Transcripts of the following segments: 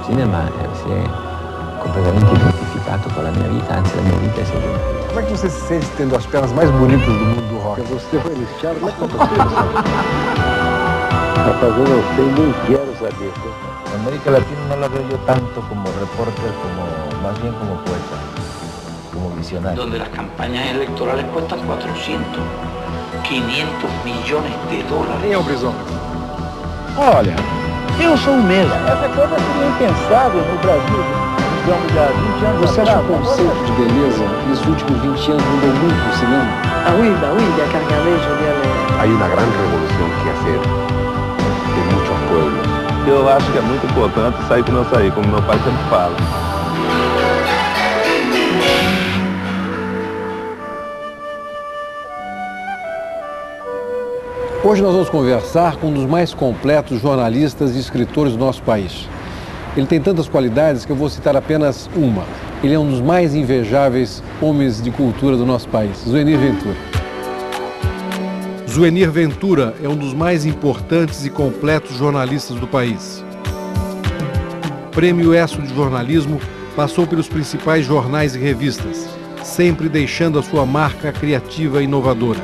cinema si è completamente identificato con la mia vita, anzi la mia vita è seguita. Como é que você se sente tendo as pernas mais bonitas do mundo do rock? Você foi lixado, mas como você Rapaz, eu não sei, nem quero saber. América Latina no la veo yo tanto como reporter, más bien como poeta, como visionario. Donde las campañas electorales cuestan 400, 500 millones de dólares. Quem é o Brizola? Olha, eu sou o mesmo. Essa coisa seria impensável no Brasil, digamos, há 20 anos Você acha atrás. que o conceito de beleza nos últimos 20 anos mudou muito no cinema? Ah oui, bah oui, il y a Cargalet, je veux dire, Hay una gran revolución que hacer en muchos pueblos. Eu acho que é muito importante sair como eu saí, como meu pai sempre fala. Hoje nós vamos conversar com um dos mais completos jornalistas e escritores do nosso país. Ele tem tantas qualidades que eu vou citar apenas uma. Ele é um dos mais invejáveis homens de cultura do nosso país, Zuenir Ventura. Zuenir Ventura é um dos mais importantes e completos jornalistas do país. Prêmio ESSO de jornalismo, passou pelos principais jornais e revistas, sempre deixando a sua marca criativa e inovadora.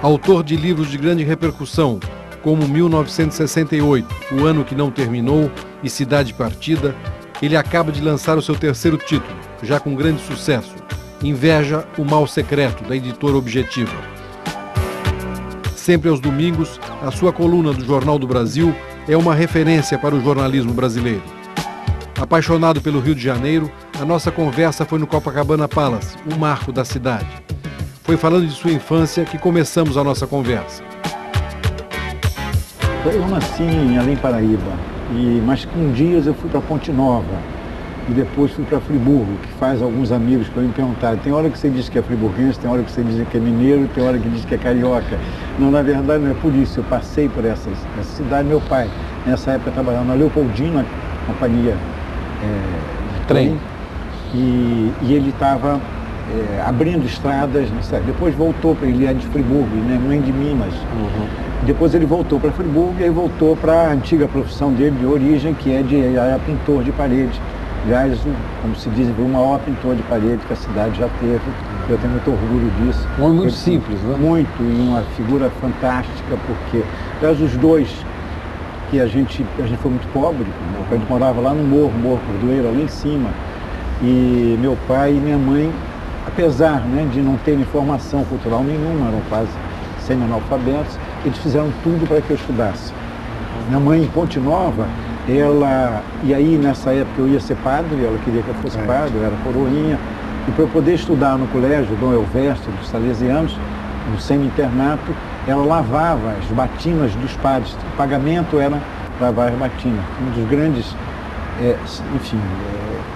Autor de livros de grande repercussão, como 1968, O Ano que Não Terminou e Cidade Partida, ele acaba de lançar o seu terceiro título, já com grande sucesso, Inveja, o Mal Secreto, da editora Objetiva. Sempre aos domingos, a sua coluna do Jornal do Brasil é uma referência para o jornalismo brasileiro. Apaixonado pelo Rio de Janeiro, a nossa conversa foi no Copacabana Palace, um marco da cidade. Foi falando de sua infância que começamos a nossa conversa. Eu nasci em Além Paraíba, mas com dias eu fui para Ponte Nova e depois fui para Friburgo, que faz alguns amigos para me perguntar. Tem hora que você diz que é friburguense, tem hora que você diz que é mineiro, tem hora que diz que é carioca. Não, na verdade não é por isso, eu passei por essa cidade. Meu pai, nessa época, trabalhava na Leopoldina, companhia de trem, e ele estava abrindo estradas, depois voltou para ele, é de Friburgo, né, não é de Minas. Depois ele voltou para Friburgo e aí voltou para a antiga profissão dele de origem, que é de pintor de parede. Aliás, como se diz, o maior pintor de parede que a cidade já teve. Eu tenho muito orgulho disso. Um homem muito simples, né? Muito, e uma figura fantástica, porque, aliás, os dois, que a gente foi muito pobre, a gente morava lá no Morro Cordoeiro, ali em cima. E meu pai e minha mãe, apesar, né, de não terem formação cultural nenhuma, eram quase semi-analfabetos, eles fizeram tudo para que eu estudasse. Minha mãe, em Ponte Nova, e aí nessa época eu ia ser padre, ela queria que eu fosse padre, eu era coroinha, e para eu poder estudar no colégio Dom Elvésio dos Salesianos, no semi-internato, ela lavava as batinas dos padres, o pagamento era lavar as batinas. Um dos grandes,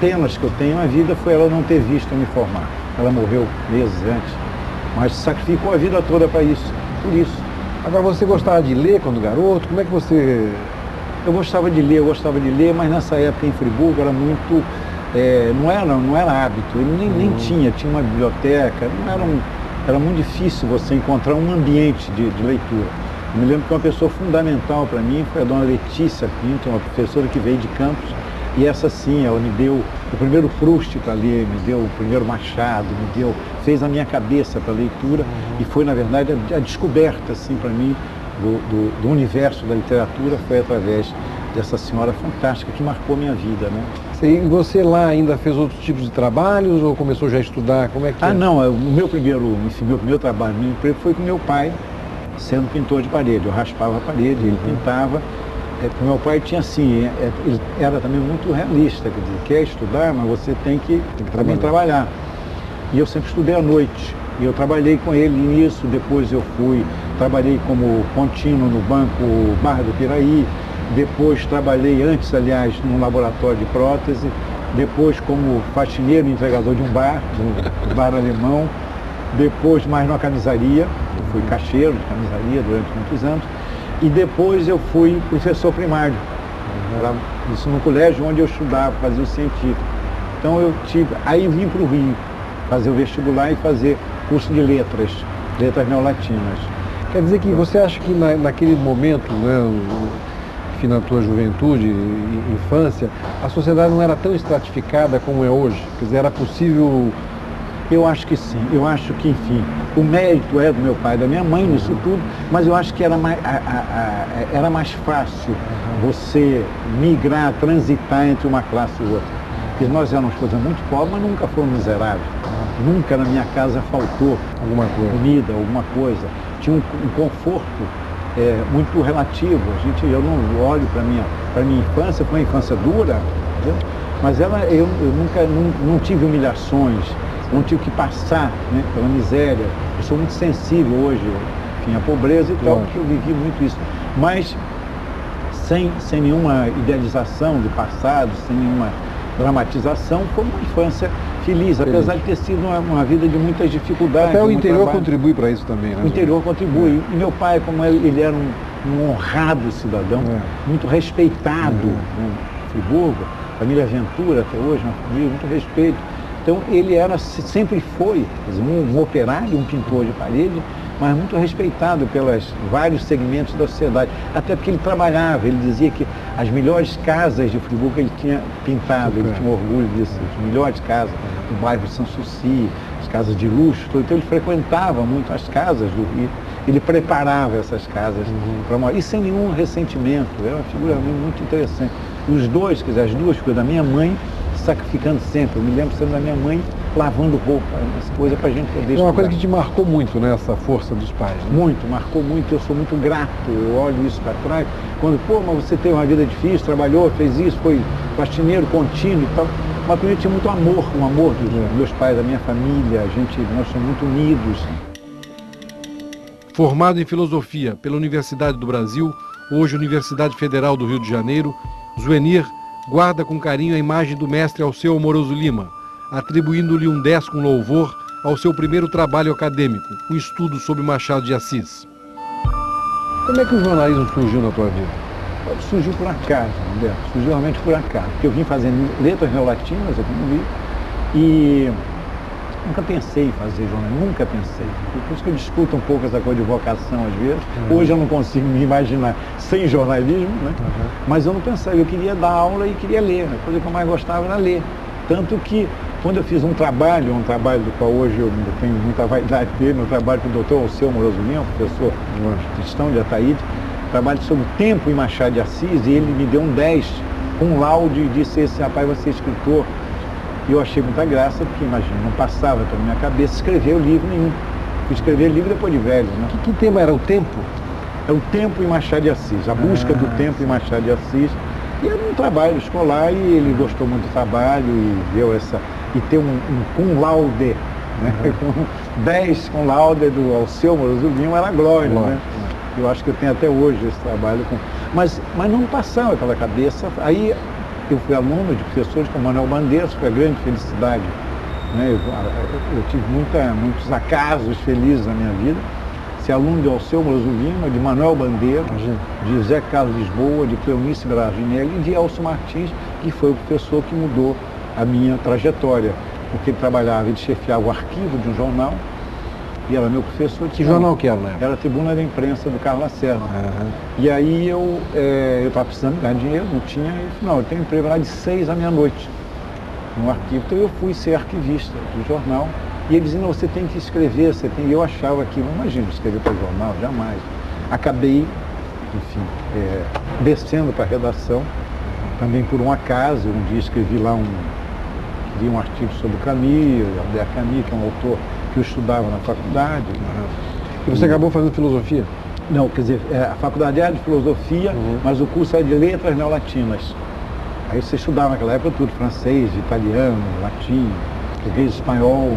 penas que eu tenho na vida foi ela não ter visto eu me formar. Ela morreu meses antes, mas sacrificou a vida toda para isso, por isso. Agora, você gostava de ler quando garoto? Como é que você... Eu gostava de ler, mas nessa época em Friburgo era muito... não era hábito, ele nem tinha uma biblioteca, era muito difícil você encontrar um ambiente de leitura. Eu me lembro que uma pessoa fundamental para mim foi a dona Letícia Pinto, uma professora que veio de Campos, e essa sim, ela me deu o primeiro Proust para ler, me deu o primeiro Machado, fez a minha cabeça para a leitura, e foi, na verdade, a descoberta, assim, para mim, do universo da literatura foi através dessa senhora fantástica que marcou minha vida, né? E você lá ainda fez outros tipos de trabalhos ou começou já a estudar? Como é que não, o meu primeiro trabalho, meu emprego foi com meu pai, sendo pintor de parede. Eu raspava a parede, ele pintava. Meu pai tinha assim, ele era também muito realista, quer dizer, quer estudar, mas você tem que também trabalhar. E eu sempre estudei à noite. E eu trabalhei com ele nisso, depois eu trabalhei como contínuo no Banco Barra do Piraí, depois trabalhei antes, aliás, num laboratório de prótese, depois como faxineiro e entregador de um bar alemão, depois mais numa camisaria, eu fui caixeiro de camisaria durante muitos anos, e depois eu fui professor primário, isso no colégio onde eu estudava, fazia o científico. Então aí vim para o Rio, fazer o vestibular e fazer curso de letras neolatinas. Quer dizer que você acha que naquele momento, né, enfim, na tua juventude e infância, a sociedade não era tão estratificada como é hoje? Quer dizer, era possível... Eu acho que sim, eu acho que, enfim, o mérito é do meu pai e da minha mãe nisso tudo, mas eu acho que era mais fácil você migrar, transitar entre uma classe e outra. Porque nós éramos coisas muito pobres, mas nunca fomos miseráveis. Nunca na minha casa faltou alguma coisa, comida, alguma coisa. Tinha um conforto muito relativo. Eu não olho para minha infância, foi uma infância dura, entendeu? Mas eu nunca não tive humilhações, não tive que passar, né, pela miséria. Eu sou muito sensível hoje, enfim, à pobreza e tal, porque eu vivi muito isso. Mas sem nenhuma idealização do passado, sem nenhuma dramatização, foi uma infância feliz, apesar de ter sido uma vida de muitas dificuldades. Até o interior contribui para isso também, né? O interior contribui. E meu pai, como ele era um honrado cidadão, muito respeitado em Friburgo, família Ventura até hoje, uma família muito respeito. Então ele sempre foi um operário, um pintor de parede, mas muito respeitado pelos vários segmentos da sociedade. Até porque ele trabalhava, ele dizia que as melhores casas de Friburgo ele tinha pintado, ele tinha orgulho disso, as melhores casas do bairro de Sanssouci, as casas de luxo, então ele frequentava muito as casas do Rio, ele preparava essas casas para morar, e sem nenhum ressentimento, era uma figura muito interessante. E os dois, quer dizer, as duas coisas, da minha mãe, sacrificando sempre. Eu me lembro sempre da minha mãe lavando roupa, essa coisa para a gente poder estudar. É uma coisa que te marcou muito, né, essa força dos pais, né? Muito, marcou muito, eu sou muito grato, eu olho isso para trás, quando, mas você teve uma vida difícil, trabalhou, fez isso, foi faxineiro contínuo e tal, mas eu tinha muito amor, um amor dos meus pais, da minha família, nós somos muito unidos. Formado em filosofia pela Universidade do Brasil, hoje Universidade Federal do Rio de Janeiro, Zuenir guarda com carinho a imagem do mestre Alceu Amoroso Lima, atribuindo-lhe um 10 com louvor ao seu primeiro trabalho acadêmico, um estudo sobre Machado de Assis. Como é que o jornalismo surgiu na tua vida? Surgiu por acaso, Humberto, surgiu realmente por acaso, porque eu vim fazendo letras neolatinas, e nunca pensei em fazer jornalismo, nunca pensei. Por isso que eu discuto um pouco essa coisa de vocação às vezes. Hoje eu não consigo me imaginar sem jornalismo, né? Mas eu não pensava, eu queria dar aula e queria ler, a coisa que eu mais gostava era ler. Tanto que quando eu fiz um trabalho do qual hoje eu tenho muita vaidade dele, um trabalho com o doutor Alceu Amoroso Lima, professor cristão de Ataíde, trabalho sobre o tempo em Machado de Assis, e ele me deu um 10 com um laudo e disse: esse rapaz vai ser escritor. E eu achei muita graça, porque, imagina, não passava pela minha cabeça escrever livro nenhum. Fui escrever livro depois de velho, né? Que tema era o tempo? É o tempo em Machado de Assis, a busca do tempo em Machado de Assis. E era um trabalho escolar, e ele gostou muito do trabalho, e deu e ter um cum laude, né? Com 10 cum laude do Alceu Amoroso Lima era glória, né? Eu acho que eu tenho até hoje esse trabalho. Mas não passava pela cabeça. Aí eu fui aluno de professores como Manuel Bandeira, foi a grande felicidade, né? Eu tive muitos acasos felizes na minha vida. Ser aluno de Alceu Amoroso Lima, de Manuel Bandeira, de José Carlos Lisboa, de Cleonice Braginelli e de Elcio Martins, que foi o professor que mudou a minha trajetória, porque ele trabalhava, ele chefiava o arquivo de um jornal, e era meu professor. Que jornal que era, né? Era a Tribuna da Imprensa do Carlos Lacerda. E aí eu estava precisando ganhar dinheiro, não tinha, e não, eu tenho emprego lá de 6 à meia-noite no arquivo. Então eu fui ser arquivista do jornal, e ele dizia: não, você tem que escrever, e eu achava que, não imagino escrever para o jornal, jamais. Acabei, enfim, descendo para a redação, também por um acaso. Um dia escrevi lá um artigo sobre Camus, Albert Camus, que é um autor que eu estudava na faculdade. E você acabou fazendo filosofia? Não, quer dizer, a faculdade era de filosofia, mas o curso era de letras neolatinas. Aí você estudava naquela época tudo, francês, italiano, latim, português, espanhol.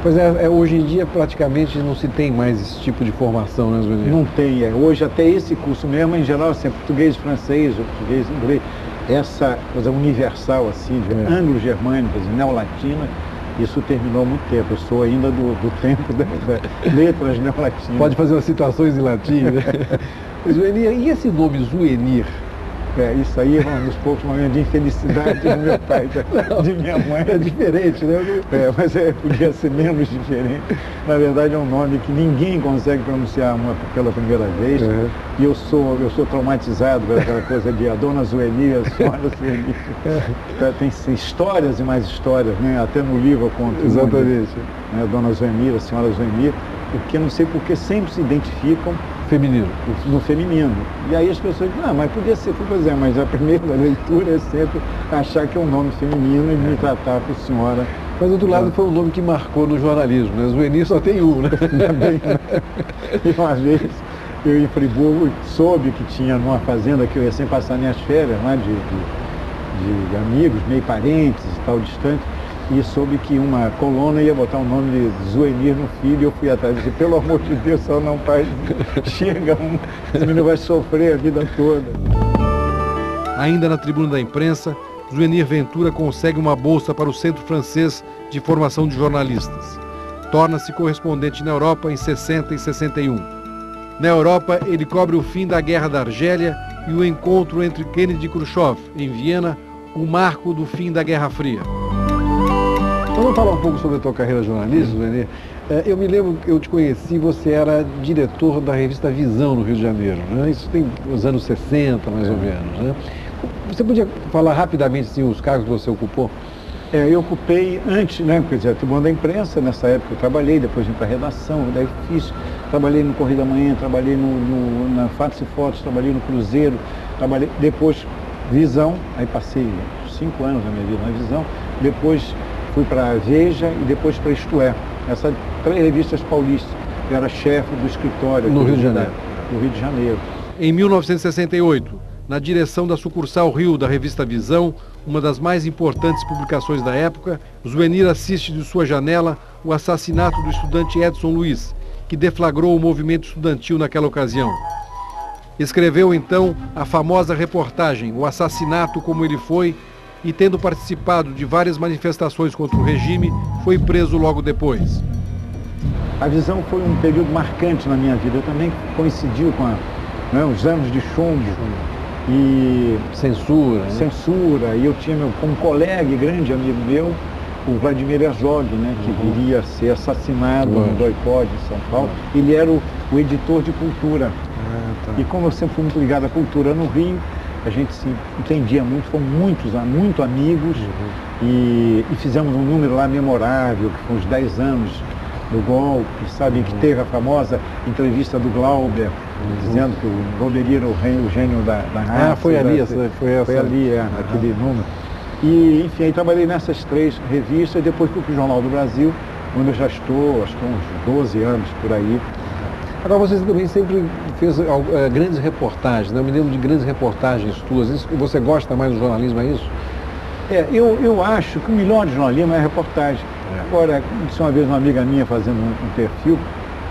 Pois hoje em dia praticamente não se tem mais esse tipo de formação, né, Zuenir? Não tem, hoje até esse curso mesmo, em geral, assim, português, francês, português, inglês, essa coisa universal, assim, de anglo-germânicas, neolatinas, isso terminou há muito tempo. Eu sou ainda do tempo das letras neolatinas. Pode fazer umas citações em latim, né? Zuenir, e esse nome Zuenir? Isso aí é um dos poucos momentos de infelicidade do meu pai, de minha mãe. É diferente, né? Mas podia ser menos diferente. Na verdade é um nome que ninguém consegue pronunciar pela primeira vez. E eu sou traumatizado por aquela coisa de a dona Zueni, a senhora Zueni. Tem histórias e mais histórias, né? Até no livro eu conto. Exatamente. A dona Zueni, a senhora Zueni, porque não sei porque sempre se identificam feminino. No feminino. E aí as pessoas dizem, mas podia ser, pois é, mas a primeira leitura é sempre achar que é um nome feminino e me tratar por senhora. Mas, do outro lado, foi um nome que marcou no jornalismo, né? Zueni só tem um, né? E uma vez, eu em Friburgo, soube que tinha numa fazenda que eu ia sempre passar minhas férias, né? de amigos, meio parentes e tal, distante, e soube que uma coluna ia botar o nome de Zuenir no filho, e eu fui atrás e disse, pelo amor de Deus, só não pai, chega, esse menino vai sofrer a vida toda. Ainda na tribuna da imprensa, Zuenir Ventura consegue uma bolsa para o Centro Francês de Formação de Jornalistas. Torna-se correspondente na Europa em 60 e 61. Na Europa, ele cobre o fim da Guerra da Argélia e o encontro entre Kennedy e Khrushchev, em Viena, o marco do fim da Guerra Fria. Vamos falar um pouco sobre a tua carreira jornalística, Zuenir. Eu me lembro que eu te conheci, você era diretor da revista Visão, no Rio de Janeiro, né? Isso tem os anos 60, mais ou menos, né? Você podia falar rapidamente assim, os cargos que você ocupou? Eu ocupei antes, né? Quer dizer, a tribuna da imprensa, nessa época eu trabalhei, depois vim para a redação, daí trabalhei no Correio da Manhã, trabalhei na Fatos e Fotos, trabalhei no Cruzeiro, trabalhei depois Visão, aí passei 5 anos da minha vida na Visão, depois fui para a Veja e depois para Isto É, essas 3 revistas paulistas. Eu era chefe do escritório no Rio de Janeiro. No Rio de Janeiro. Em 1968, na direção da sucursal Rio da revista Visão, uma das mais importantes publicações da época, Zuenir assiste de sua janela o assassinato do estudante Edson Luiz, que deflagrou o movimento estudantil naquela ocasião. Escreveu então a famosa reportagem O Assassinato Como Ele Foi, e tendo participado de várias manifestações contra o regime, foi preso logo depois. A Visão foi um período marcante na minha vida, também coincidiu com os anos de chumbo e censura, né? Censura, e eu tinha como colega e grande amigo meu, o Vladimir Herzog, né, que viria a ser assassinado no boicote em São Paulo. Ele era o editor de cultura. E como eu sempre fui muito ligado à cultura no Rio, a gente se entendia muito, fomos muito amigos e fizemos um número lá memorável, que foi uns 10 anos do golpe, sabe, que teve a famosa entrevista do Glauber, dizendo que o Glauber era o gênio da raça. Foi ali, aquele número. E, enfim, aí trabalhei nessas 3 revistas, e depois fui para o Jornal do Brasil, onde eu já estou, acho que uns 12 anos por aí. Agora, você também sempre fez grandes reportagens, né? Eu me lembro de grandes reportagens tuas. Isso, você gosta mais do jornalismo, é isso? Eu acho que o melhor de jornalismo é a reportagem. Agora, disse uma vez uma amiga minha fazendo um perfil,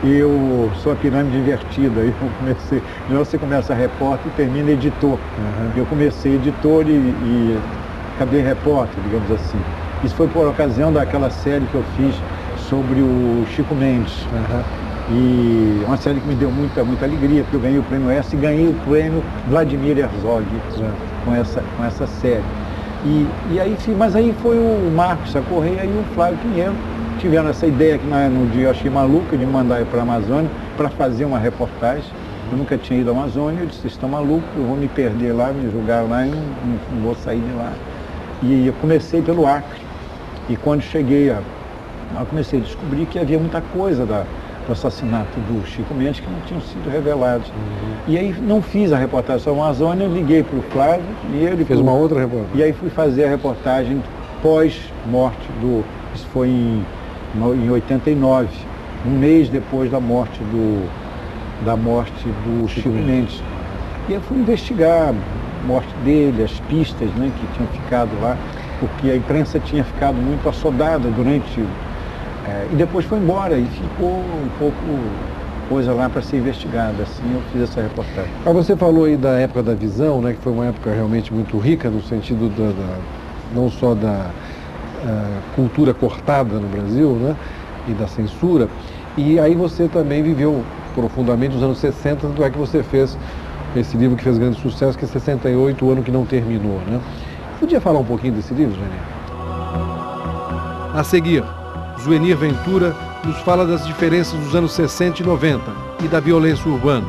eu sou a pirâmide invertida. Eu comecei, você começa repórter e termina editor. Eu comecei editor e acabei repórter, digamos assim. Isso foi por ocasião daquela série que eu fiz sobre o Chico Mendes. E uma série que me deu muita alegria, porque eu ganhei o prêmio ESSA e ganhei o prêmio Vladimir Herzog com essa série. E aí, mas aí foi o Marcos Correia e o Flávio Pinheiro tiveram essa ideia que no dia eu achei maluca de me mandar ir para a Amazônia para fazer uma reportagem. Eu nunca tinha ido à Amazônia, eu disse, vocês estão malucos, eu vou me perder lá, me julgar lá e não vou sair de lá. E eu comecei pelo Acre. E quando cheguei, eu comecei a descobrir que havia muita coisa do assassinato do Chico Mendes que não tinham sido revelados. E aí não fiz a reportagem sobre a Amazônia, liguei para o Flávio e ele fez uma outra reportagem. E aí fui fazer a reportagem pós-morte isso foi em 89, um mês depois da morte do Chico Mendes. E aí fui investigar a morte dele, as pistas, né, que tinham ficado lá, porque a imprensa tinha ficado muito assodada durante... e depois foi embora e ficou um pouco coisa lá para ser investigada. Assim eu fiz essa reportagem. Você falou aí da época da Visão, né, que foi uma época realmente muito rica no sentido não só da cultura cortada no Brasil, né, e da censura. E aí você também viveu profundamente nos anos 60, tanto é que você fez esse livro que fez grande sucesso, que é 68, o ano que não terminou, né? Podia falar um pouquinho desse livro, Zuenir? A seguir, Zuenir Ventura nos fala das diferenças dos anos 60 e 90 e da violência urbana.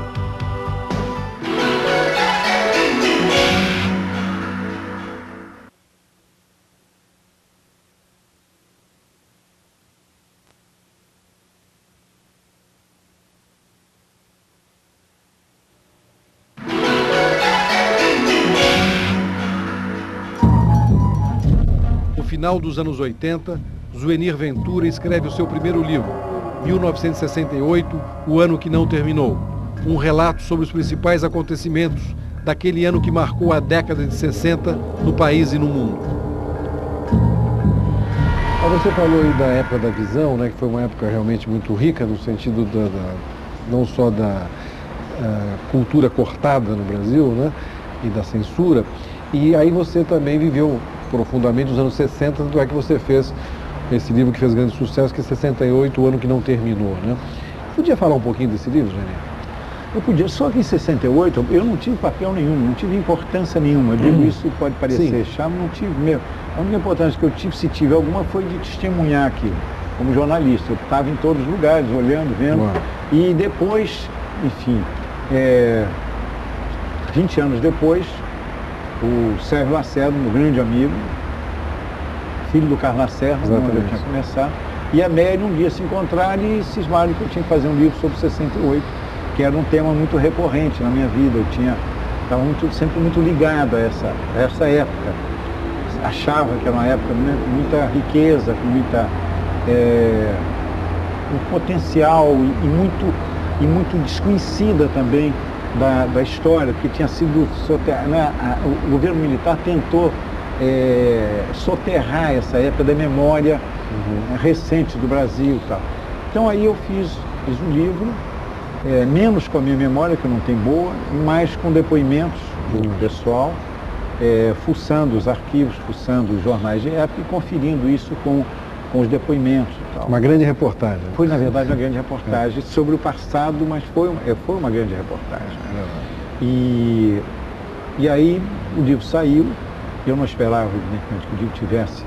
No final dos anos 80, Zuenir Ventura escreve o seu primeiro livro, 1968, o ano que não terminou. Um relato sobre os principais acontecimentos daquele ano que marcou a década de 60 no país e no mundo. Você falou aí da época da visão, né, que foi uma época realmente muito rica no sentido não só da cultura cortada no Brasil, né, e da censura. E aí você também viveu profundamente os anos 60, tanto é que você fez esse livro que fez grande sucesso, que é 68, o ano que não terminou, né? Podia falar um pouquinho desse livro, Zuenir? Eu podia, só que em 68 eu não tive papel nenhum, não tive importância nenhuma. Eu digo, isso pode parecer chato, não tive mesmo. A única importância que eu tive, se tive alguma, foi de testemunhar aquilo, como jornalista. Eu estava em todos os lugares, olhando, vendo. E depois, enfim, 20 anos depois, o Sérgio Lacerda, um grande amigo, filho do Carlos Lacerda, onde eu tinha começado, e a Mary um dia se encontraram e cismaram que eu tinha que fazer um livro sobre 68, que era um tema muito recorrente na minha vida. Eu estava sempre muito ligado a essa época. Achava que era uma época com muita riqueza, com um potencial e muito desconhecida também da história, porque tinha sido soterrada, o governo militar tentou soterrar essa época da memória recente do Brasil e tal. Então aí eu fiz um livro, menos com a minha memória, que não tem boa, mais com depoimentos do pessoal, fuçando os arquivos, fuçando os jornais de época e conferindo isso com os depoimentos e tal. Uma grande reportagem. Foi, na verdade, uma grande reportagem sobre o passado, mas foi uma grande reportagem. E aí o livro saiu. Eu não esperava, evidentemente, que o livro tivesse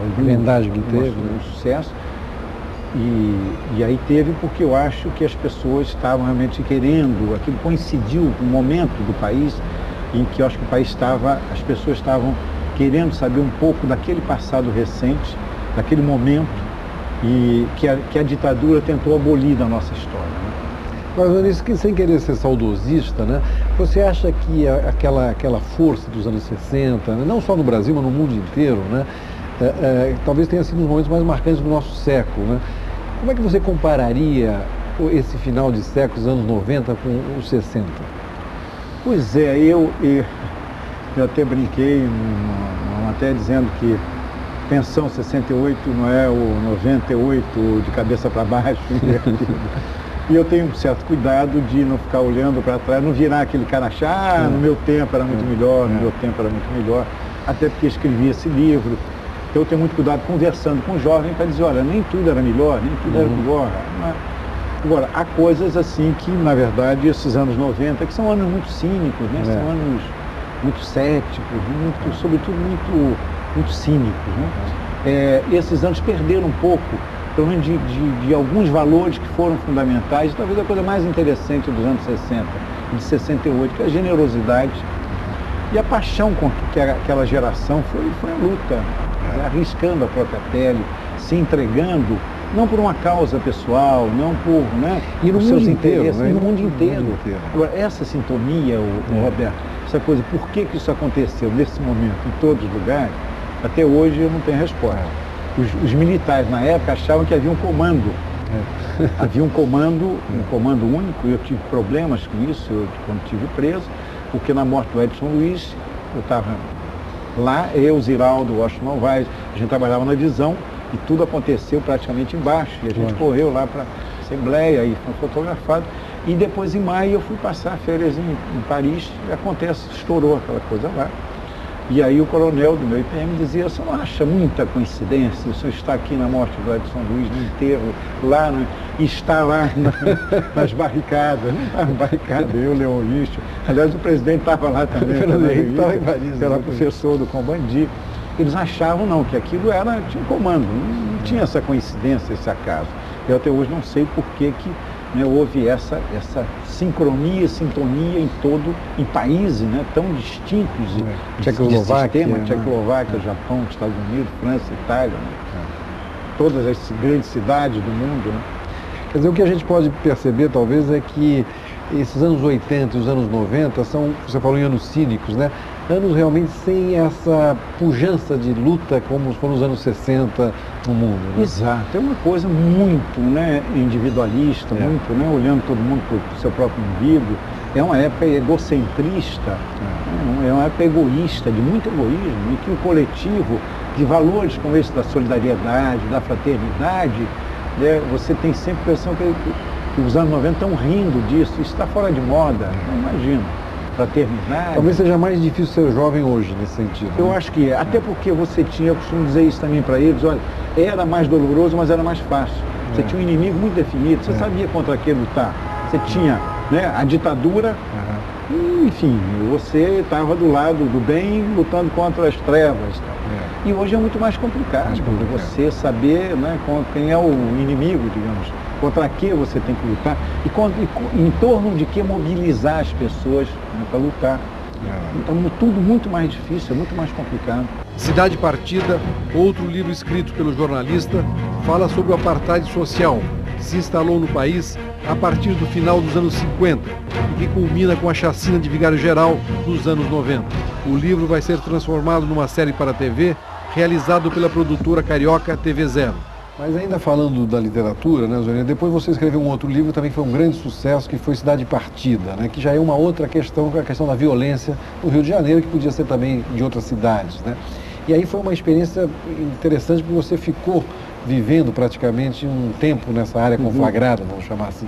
algum sucesso. E aí teve, porque eu acho que as pessoas estavam realmente querendo, aquilo coincidiu com o momento do país em que eu acho que o país as pessoas estavam querendo saber um pouco daquele passado recente, daquele momento, e que a ditadura tentou abolir da nossa história. Né? Mas, sem querer ser saudosista, né, você acha que aquela força dos anos 60, né, não só no Brasil, mas no mundo inteiro, né, talvez tenha sido um dos momentos mais marcantes do nosso século, né? Como é que você compararia esse final de século, os anos 90, com os 60? Pois é, eu até brinquei numa matéria dizendo que pensão 68 não é o 98 de cabeça para baixo. E eu tenho um certo cuidado de não ficar olhando para trás, não virar aquele cara achar, no meu tempo era muito melhor, no meu tempo era muito melhor, até porque escrevi esse livro. Então eu tenho muito cuidado conversando com o jovem para dizer, olha, nem tudo era melhor, nem tudo era pior. Agora, há coisas assim que, na verdade, esses anos 90, que são anos muito cínicos, né? São anos muito céticos, sobretudo muito cínicos. Né? Esses anos perderam um pouco, pelo menos de alguns valores que foram fundamentais, talvez a coisa mais interessante dos anos 60 e de 68, que é a generosidade e a paixão com que aquela geração foi a luta, arriscando a própria pele, se entregando, não por uma causa pessoal, não por e no seus mundo interesses, inteiro, no mundo inteiro. Agora, essa sintonia, Roberto, essa coisa, por que isso aconteceu nesse momento, em todos os lugares, até hoje eu não tenho resposta. Os militares na época achavam que havia um comando. Havia um comando único, e eu tive problemas com isso quando estive preso, porque na morte do Edson Luiz, eu estava lá, eu, Ziraldo, Washington Novaes, a gente trabalhava na visão e tudo aconteceu praticamente embaixo. E a gente correu lá para a Assembleia e foi fotografado. E depois, em maio, eu fui passar férias em Paris e estourou aquela coisa lá. E aí o coronel do meu IPM dizia, você não acha muita coincidência, o senhor está aqui na morte do Edson Luiz, no enterro, lá, e está lá nas barricadas, não estava em barricada, eu, Leon Richo, aliás o presidente estava lá também, Fernando Henrique estava em Paris, era professor do Combandi. Eles achavam não, que aquilo tinha um comando, não tinha essa coincidência, esse acaso. Eu até hoje não sei por que houve essa sincronia, sintonia em países tão distintos de sistema, Tchecoslováquia, Japão, Estados Unidos, França, Itália, todas as grandes cidades do mundo. Quer dizer, o que a gente pode perceber talvez é que esses anos 80 e os anos 90 são, você falou em anos cínicos, né? Anos realmente sem essa pujança de luta como foram os anos 60 no mundo. Né? Exato, é uma coisa muito individualista, muito olhando todo mundo para o seu próprio umbigo. É uma época egocentrista, é uma época egoísta, de muito egoísmo, e que o coletivo, de valores como esse da solidariedade, da fraternidade, você tem sempre a impressão que os anos 90 estão rindo disso, isso está fora de moda, não imagino. Fraternidade. Talvez seja mais difícil ser jovem hoje nesse sentido. Eu acho que é, até porque você tinha, eu costumo dizer isso também para eles, olha, era mais doloroso, mas era mais fácil. Você tinha um inimigo muito definido, você sabia contra quem lutar. Você tinha a ditadura, e, enfim, você estava do lado do bem lutando contra as trevas. E hoje é muito mais complicado, você saber quem é o inimigo, digamos, contra que você tem que lutar e em torno de que mobilizar as pessoas para lutar. Então, tudo muito mais difícil, é muito mais complicado. Cidade Partida, outro livro escrito pelo jornalista, fala sobre o apartheid social, que se instalou no país a partir do final dos anos 50 e que culmina com a chacina de Vigário Geral nos anos 90. O livro vai ser transformado numa série para a TV, realizado pela produtora carioca TV Zero. Mas ainda falando da literatura, né, Zorina, depois você escreveu um outro livro também que foi um grande sucesso, que foi Cidade Partida, né, que já é uma outra questão, que é a questão da violência no Rio de Janeiro, que podia ser também de outras cidades, né? E aí foi uma experiência interessante, porque você ficou vivendo praticamente um tempo nessa área conflagrada, vamos chamar assim.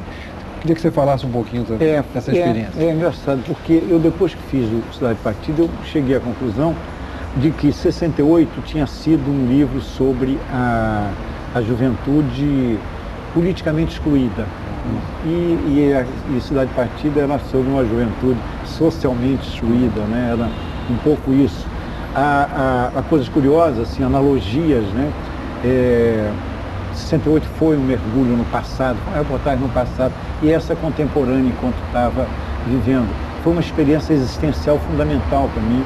Queria que você falasse um pouquinho dessa experiência. É engraçado, porque eu depois que fiz o Cidade Partida, eu cheguei à conclusão de que 68 tinha sido um livro sobre a juventude politicamente excluída. E Cidade Partida era sobre uma juventude socialmente excluída, né? Era um pouco isso. Há coisas curiosas, assim, analogias, né? 68 foi um mergulho no passado, foi uma reportagem no passado, e essa contemporânea enquanto estava vivendo. Foi uma experiência existencial fundamental para mim.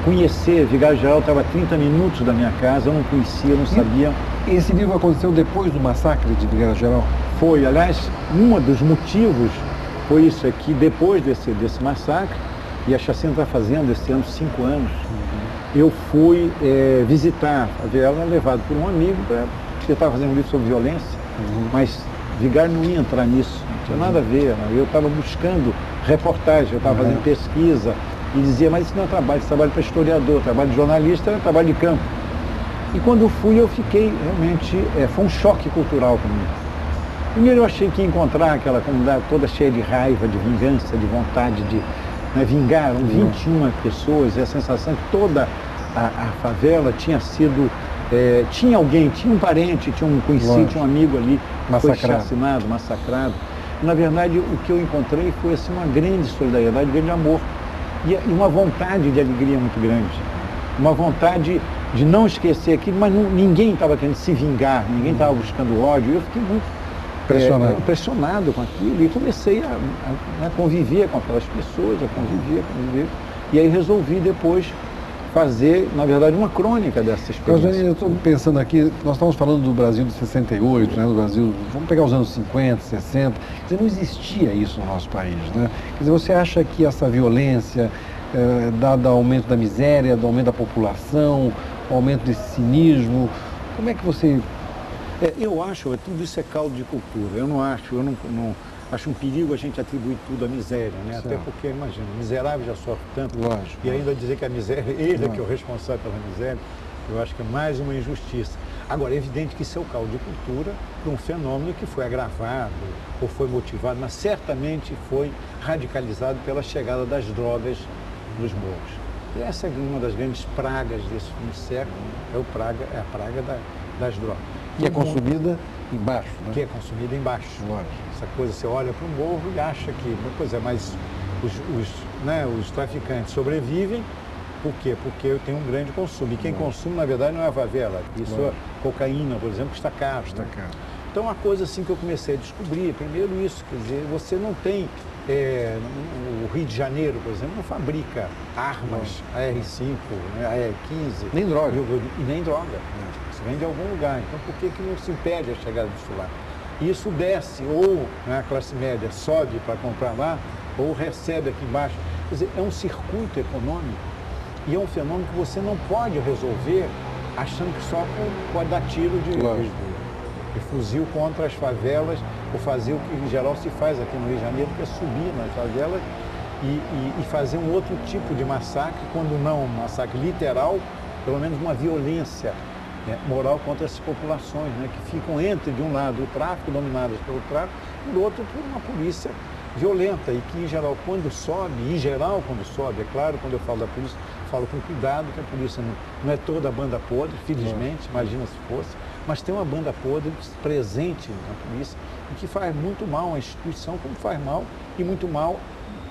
Conhecer, Vigário Geral estava a 30 minutos da minha casa, eu não conhecia, não sabia. Esse livro aconteceu depois do massacre de Vigário Geral? Foi, aliás, um dos motivos foi isso aqui, depois desse massacre, e a chacina está fazendo esse ano 5 anos, eu fui visitar a Viela, levado por um amigo, porque eu estava fazendo um livro sobre violência, mas Vigário não ia entrar nisso, não tinha nada a ver, eu estava buscando reportagem, eu estava fazendo pesquisa, e dizia, mas isso não é trabalho, isso é trabalho para historiador, trabalho de jornalista é trabalho de campo. E quando eu fui, eu fiquei realmente, foi um choque cultural para mim. Primeiro eu achei que ia encontrar aquela comunidade toda cheia de raiva, de vingança, de vontade de vingar, 21 pessoas, e a sensação que toda a favela tinha sido, tinha alguém, tinha um parente, tinha um conhecido, tinha um amigo ali, foi assassinado, massacrado. E, na verdade, o que eu encontrei foi assim, uma grande solidariedade, um grande amor. E uma vontade de alegria muito grande, uma vontade de não esquecer aquilo, mas ninguém estava querendo se vingar, ninguém estava buscando ódio. Eu fiquei muito impressionado com aquilo e comecei a conviver com aquelas pessoas, a conviver. E aí resolvi depois fazer, na verdade, uma crônica dessa experiência. Eu estou pensando aqui, nós estamos falando do Brasil de 68, né, do Brasil, vamos pegar os anos 50, 60, quer dizer, não existia isso no nosso país, né? Quer dizer, você acha que essa violência, dado ao aumento da miséria, do aumento da população, o aumento desse cinismo, como é que você... eu acho, tudo isso é caldo de cultura, eu não acho um perigo a gente atribuir tudo à miséria, né? Até porque, imagina, o miserável já sofre tanto, e ainda dizer que a miséria, ele é que é o responsável pela miséria, eu acho que é mais uma injustiça. Agora, é evidente que isso é o caldo de cultura para um fenômeno que foi agravado ou foi motivado, mas certamente foi radicalizado pela chegada das drogas nos morros. E essa é uma das grandes pragas desse fim de século, é a praga das drogas. Que é consumida embaixo, né? Que é consumida embaixo. Lógico. Essa coisa, você olha para o morro e acha que, pois é, mas os traficantes sobrevivem, por quê? Porque tem um grande consumo. E quem consome, na verdade, não é a favela. Isso é cocaína, por exemplo, que está caro. Está caro. Então, uma coisa assim que eu comecei a descobrir, primeiro isso, quer dizer, você não tem, o Rio de Janeiro, por exemplo, não fabrica armas, AR-5, né, AR-15. Nem droga. E nem droga. Isso vem de algum lugar. Então, por que não se impede a chegada disso lá? Isso desce, ou a classe média sobe para comprar lá, ou recebe aqui embaixo. Quer dizer, é um circuito econômico e é um fenômeno que você não pode resolver achando que só pode dar tiro de fuzil contra as favelas, ou fazer o que em geral se faz aqui no Rio de Janeiro, que é subir nas favelas e fazer um outro tipo de massacre, quando não um massacre literal, pelo menos uma violência moral contra essas populações, né, que ficam entre, de um lado, o tráfico, dominadas pelo tráfico, e do outro, por uma polícia violenta, e que, em geral, quando sobe, é claro, quando eu falo da polícia, falo com cuidado, que a polícia não é toda a banda podre, felizmente, imagina se fosse, mas tem uma banda podre presente na polícia e que faz muito mal à instituição, como faz mal, e muito mal,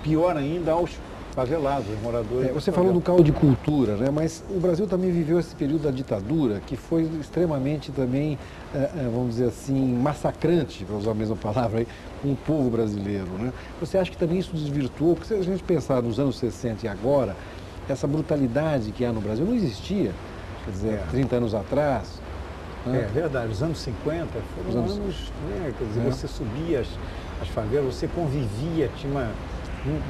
pior ainda, aos favelados, os moradores. Você falou do caldo de cultura, né? Mas o Brasil também viveu esse período da ditadura, que foi extremamente também, vamos dizer assim, massacrante, para usar a mesma palavra aí, com o povo brasileiro, né? Você acha que também isso desvirtuou? Porque se a gente pensar nos anos 60 e agora, essa brutalidade que há no Brasil não existia, quer dizer, 30 anos atrás. É verdade, os anos 50 foram anos, né? Quer dizer, você subia as favelas, você convivia,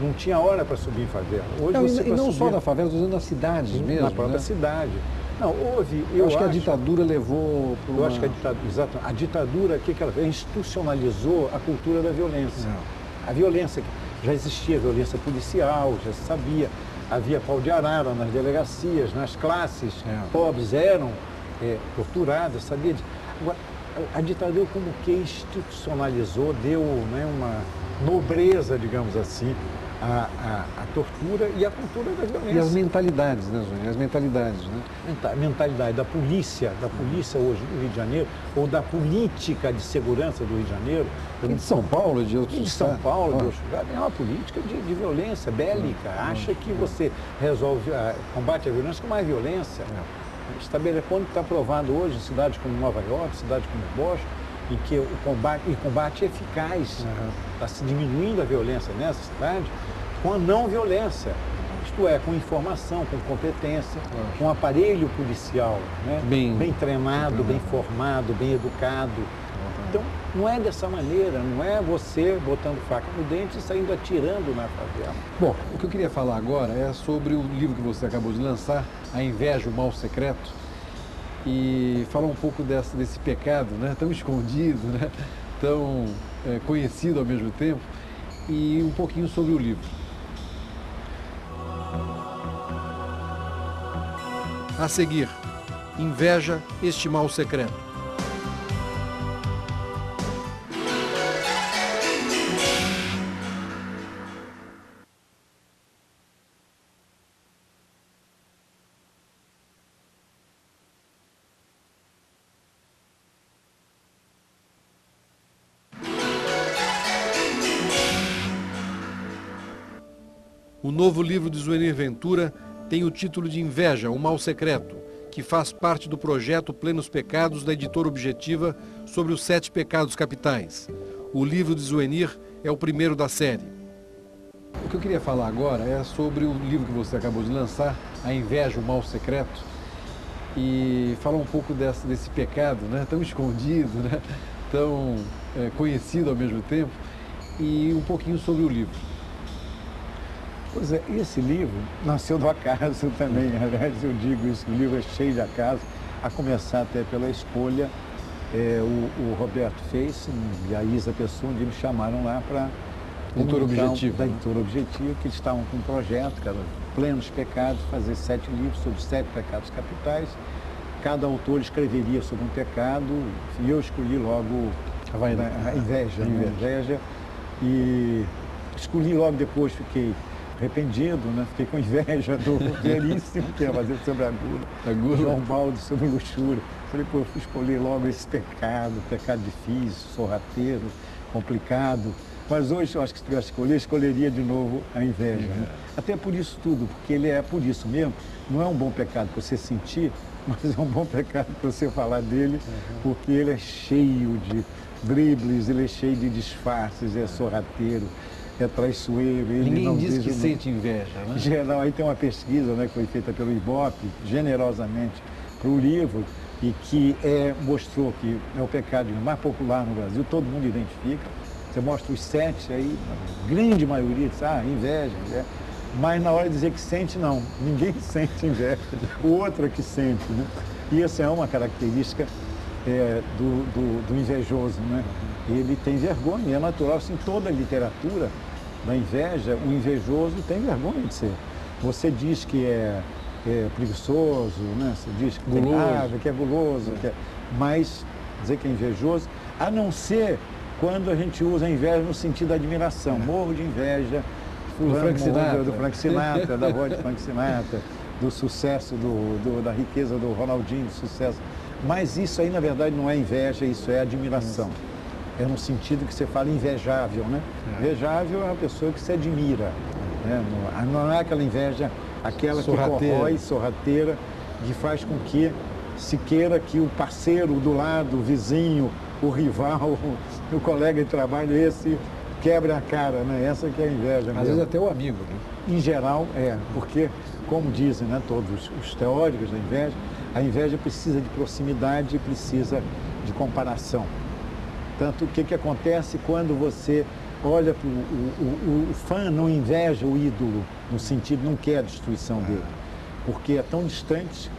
não tinha hora para subir em favela. Hoje e não só na favela, estou dizendo nas cidades mesmo. Na própria cidade. Não, houve. Eu acho que a ditadura levou para Eu acho que a ditadura, o que ela fez? Institucionalizou a cultura da violência. A violência, já existia violência policial, já se sabia. Havia pau de arara nas delegacias, nas classes pobres eram torturadas, sabia? Agora, a ditadura como que institucionalizou, deu uma nobreza, digamos assim, a tortura e a cultura da violência. E as mentalidades, né, Zônia? As mentalidades, né? A mentalidade da polícia hoje do Rio de Janeiro, ou da política de segurança do Rio de Janeiro. E de São Paulo, de outros estados. De São Paulo, de outros lugares, é uma política de violência bélica. Acha que você resolve, combate a violência com mais violência. Quando está provado hoje em cidades como Nova York, cidades como Boston, em que o combate é eficaz, está se diminuindo a violência nessa cidade, com a não violência, isto é, com informação, com competência, com aparelho policial, né? Bem treinado, bem formado, bem educado. Então, não é dessa maneira, não é você botando faca no dente e saindo atirando na favela. Bom, o que eu queria falar agora é sobre o livro que você acabou de lançar, A Inveja, o Mal Secreto, e falar um pouco desse pecado, né, tão escondido, né, tão conhecido ao mesmo tempo, e um pouquinho sobre o livro. A seguir, Inveja, este Mal Secreto. O novo livro de Zuenir Ventura tem o título de Inveja, o Mal Secreto, que faz parte do projeto Plenos Pecados da editora Objetiva sobre os 7 pecados capitais. O livro de Zuenir é o primeiro da série. O que eu queria falar agora é sobre o livro que você acabou de lançar, A Inveja, o Mal Secreto, e falar um pouco desse pecado, né, tão escondido, né, tão conhecido ao mesmo tempo, e um pouquinho sobre o livro. Pois é, esse livro nasceu do acaso também, aliás, eu digo isso, o livro é cheio de acaso, a começar até pela escolha, o Roberto fez e a Isa Pessoa, onde me chamaram lá para Editora Objetiva. Da Editora Objetiva, que eles estavam com um projeto, que era Plenos Pecados, fazer 7 livros sobre 7 pecados capitais, cada autor escreveria sobre um pecado, e eu escolhi logo a inveja, e escolhi logo depois, fiquei arrependido, né? Fiquei com inveja do Veríssimo, que ia fazer sobre a gula, João Baldo sobre luxúria. Falei, pô, eu fui escolher logo esse pecado difícil, sorrateiro, complicado. Mas hoje, eu acho que se tivesse escolher, escolheria de novo a inveja. Né? Até por isso tudo, porque ele é por isso mesmo. Não é um bom pecado para você sentir, mas é um bom pecado para você falar dele, porque ele é cheio de dribles, ele é cheio de disfarces, é sorrateiro, é traiçoeiro. Ninguém diz que sente inveja, né? Geral, aí tem uma pesquisa, né, que foi feita pelo Ibope, generosamente, para o livro, e que mostrou que é o pecado mais popular no Brasil, todo mundo identifica. Você mostra os 7 aí, a grande maioria diz, inveja, inveja. Mas na hora de dizer que sente, não. Ninguém sente inveja. O outro é que sente, né? E essa é uma característica do invejoso, né? Ele tem vergonha, é natural. Assim, toda a literatura da inveja, o invejoso tem vergonha de ser. Você diz que é preguiçoso, né? Você diz que tem raiva, que é guloso, mas dizer que é invejoso, a não ser quando a gente usa a inveja no sentido da admiração. Morro de inveja do Frank Sinatra, da voz de Frank Sinatra, do sucesso, da riqueza do Ronaldinho, do sucesso. Mas isso aí, na verdade, não é inveja, isso é admiração. É no sentido que você fala invejável, né? Invejável é uma pessoa que se admira. Né? Não é aquela inveja, aquela sorrateira, que corrói, sorrateira, que faz com que se queira que o parceiro do lado, o vizinho, o rival, o colega de trabalho, esse quebre a cara, né? Essa que é a inveja. Às vezes até o amigo, né? Em geral, porque, como dizem, né, todos os teóricos da inveja, a inveja precisa de proximidade, precisa de comparação. Tanto, o que acontece quando você olha para o fã não inveja o ídolo, no sentido, não quer a destruição dele, porque é tão distante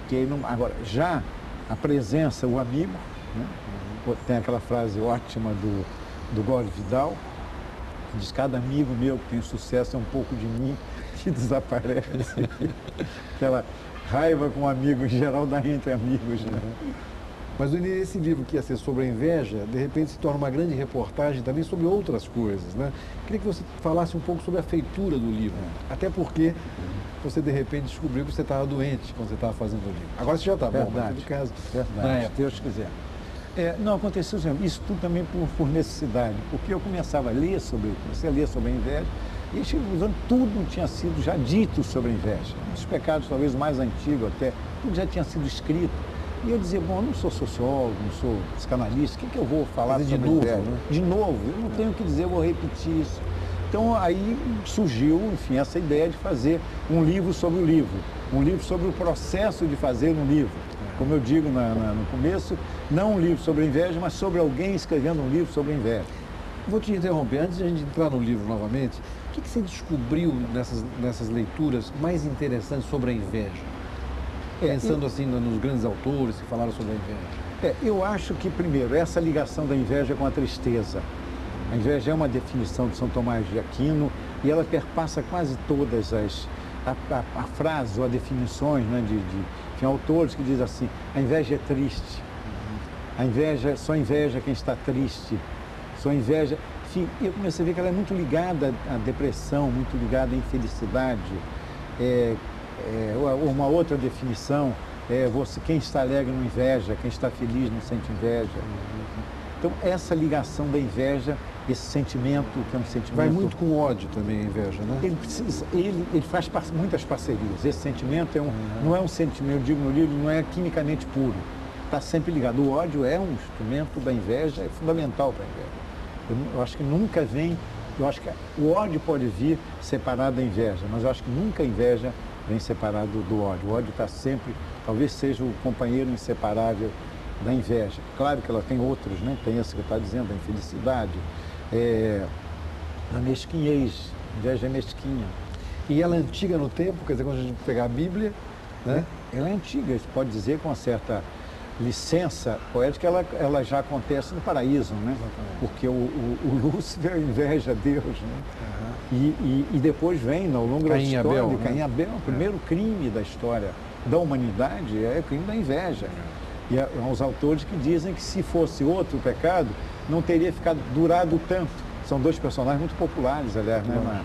que ele não... Agora, já a presença, o amigo, né? Tem aquela frase ótima do Gore Vidal, que diz: cada amigo meu que tem sucesso é um pouco de mim que desaparece. Aquela raiva com um amigo, em geral, dá entre amigos. Né? Mas esse livro que ia ser sobre a inveja, de repente se torna uma grande reportagem também sobre outras coisas, né? Queria que você falasse um pouco sobre a feitura do livro, até porque você de repente descobriu que você estava doente quando você estava fazendo o livro. Agora você já está bom, mas no caso. Verdade, se Deus quiser. Não, aconteceu isso tudo também por necessidade, porque eu comecei a ler sobre a inveja, e usando tudo tinha sido já dito sobre a inveja. Os pecados talvez mais antigos até, tudo já tinha sido escrito. E eu dizia, bom, eu não sou sociólogo, não sou psicanalista, o que eu vou falar sobre de novo, inveja? Né? De novo, eu não tenho o que dizer, eu vou repetir isso. Então aí surgiu, enfim, essa ideia de fazer um livro sobre o livro, um livro sobre o processo de fazer um livro. Como eu digo no começo, não um livro sobre a inveja, mas sobre alguém escrevendo um livro sobre a inveja. Vou te interromper, antes de a gente entrar no livro novamente, o que você descobriu nessas leituras mais interessantes sobre a inveja? Pensando assim nos grandes autores que falaram sobre a inveja. Eu acho que, primeiro, essa ligação da inveja com a tristeza. A inveja é uma definição de São Tomás de Aquino e ela perpassa quase todas a frases ou as definições, né, de autores que dizem assim: a inveja é triste, a inveja, só inveja quem está triste, só inveja... Enfim, eu comecei a ver que ela é muito ligada à depressão, muito ligada à infelicidade. Uma outra definição quem está alegre não inveja, quem está feliz não sente inveja. Então, essa ligação da inveja, esse sentimento, que é um sentimento... Vai muito com ódio também, a inveja, né? Ele faz muitas parcerias. Esse sentimento não é um sentimento, eu digo no livro, não é quimicamente puro. Está sempre ligado. O ódio é um instrumento da inveja, é fundamental para a inveja. Eu acho que nunca vem... Eu acho que o ódio pode vir separado da inveja, mas eu acho que nunca a inveja vem separado do ódio. O ódio está sempre... Talvez seja o companheiro inseparável da inveja. Claro que ela tem outros, né? Tem essa que está dizendo, a infelicidade, a mesquinhez, a inveja é mesquinha. E ela é antiga no tempo, quer dizer, quando a gente pegar a Bíblia, né? Ela é antiga, se pode dizer com uma certa licença poética, ela já acontece no paraíso, né? Porque o Lúcifer inveja Deus, né? E depois vem, ao longo da história, Caim e Abel, o primeiro crime da história da humanidade é o crime da inveja. E há uns autores que dizem que se fosse outro pecado, não teria durado tanto. São dois personagens muito populares, aliás, né?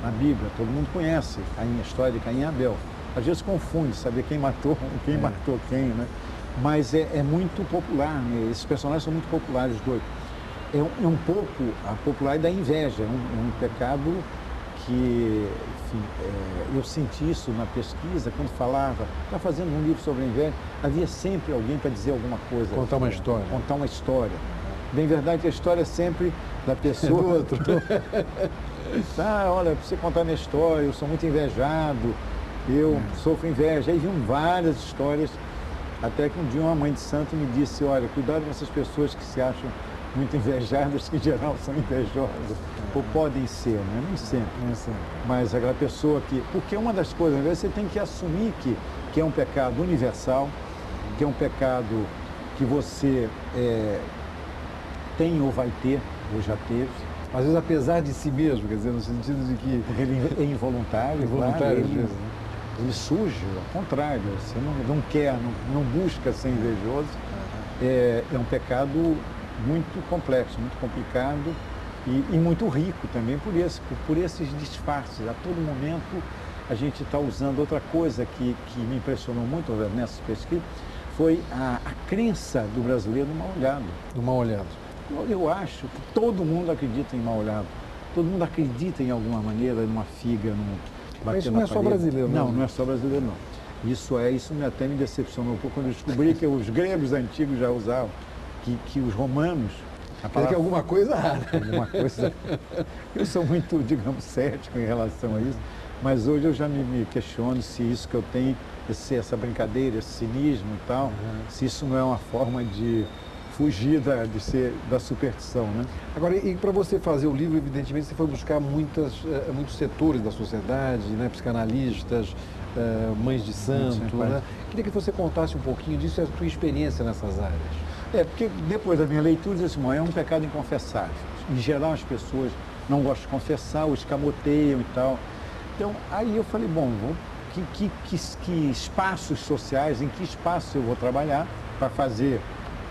na Bíblia, todo mundo conhece a história de Caim e Abel. Às vezes confunde saber quem matou quem, né? Mas é muito popular, né? Esses personagens são muito populares, os dois. É um pouco a popularidade da inveja, um pecado que, enfim, eu senti isso na pesquisa, quando falava, está fazendo um livro sobre a inveja, havia sempre alguém para dizer alguma coisa. Contar uma história. Contar uma história. Bem verdade que a história é sempre da pessoa. Do outro. Olha, para você contar minha história, eu sou muito invejado, eu sofro inveja. Aí vinham várias histórias, até que um dia uma mãe de santo me disse, olha, cuidado com essas pessoas que se acham muito invejadas, que em geral são invejosas, ou podem ser, né? Nem sempre. Mas aquela pessoa que... Porque uma das coisas, às vezes, você tem que assumir que é um pecado universal, que é um pecado que você tem ou vai ter, ou já teve. Às vezes, apesar de si mesmo, quer dizer, no sentido de que... Porque ele é involuntário, involuntário, claro, ele surge, ao contrário, você não quer, não busca ser invejoso. É um pecado muito complexo, muito complicado e muito rico também por esses disfarces. A todo momento a gente está usando outra coisa que me impressionou muito nessas pesquisas, foi a crença do brasileiro no mal-olhado. Do mal-olhado. Eu acho que todo mundo acredita em mal-olhado. Todo mundo acredita em alguma maneira, numa figa, Mas isso não é só brasileiro, não? Não é só brasileiro, não. Isso até me decepcionou um pouco quando eu descobri que os gregos antigos já usavam, que os romanos... Quer que alguma coisa rara. Alguma coisa... Eu sou muito, digamos, cético em relação a isso, mas hoje eu já me questiono se isso que eu tenho, essa brincadeira, esse cinismo e tal, se isso não é uma forma de fugir da superstição, né? Agora, e para você fazer o livro, evidentemente, você foi buscar muitos setores da sociedade, né? Psicanalistas, mães de santo, né? Queria que você contasse um pouquinho disso e a tua experiência nessas áreas. Porque depois da minha leitura, eu disse, é um pecado inconfessável. Em geral, as pessoas não gostam de confessar, ou escamoteiam e tal. Então, aí eu falei, que espaços sociais, em que espaço eu vou trabalhar para fazer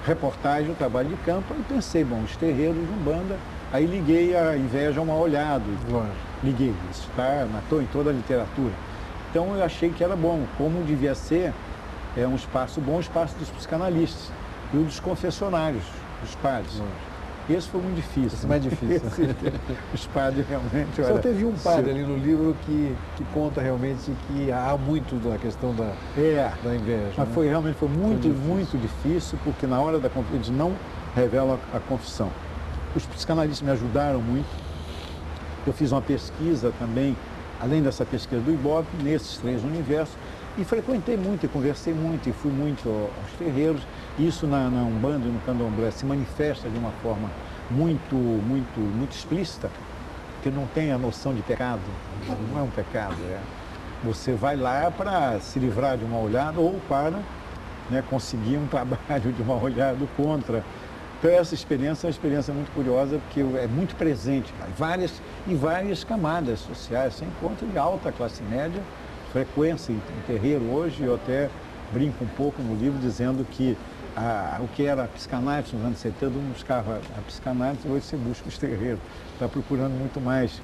reportagem, o trabalho de campo, e pensei, os terreiros de Umbanda, aí liguei a inveja a uma olhada, liguei, isso está em toda a literatura. Então eu achei que era bom, como devia ser um espaço bom, o espaço dos psicanalistas e o dos confessionários, dos padres. Esse foi muito difícil. Esse é mais difícil. Os padres realmente... Só teve um padre ali no livro que conta realmente que há muito da questão da inveja. Mas né? realmente foi muito difícil, porque na hora da confissão eles não revelam a confissão. Os psicanalistas me ajudaram muito. Eu fiz uma pesquisa também, além dessa pesquisa do Ibope, nesses 3 universos, e frequentei muito, e conversei muito, e fui muito aos terreiros. Isso na Umbanda e no Candomblé se manifesta de uma forma muito explícita, que não tem a noção de pecado. Não é um pecado, Você vai lá para se livrar de uma olhada ou para conseguir um trabalho de uma olhada contra. Então essa experiência é uma experiência muito curiosa, porque é muito presente em várias camadas sociais. Você encontra de alta classe média, frequência em terreiro hoje. Eu até brinco um pouco no livro dizendo que o que era a psicanálise nos anos 70, não buscava a psicanálise, hoje você busca os terreiros. Está procurando muito mais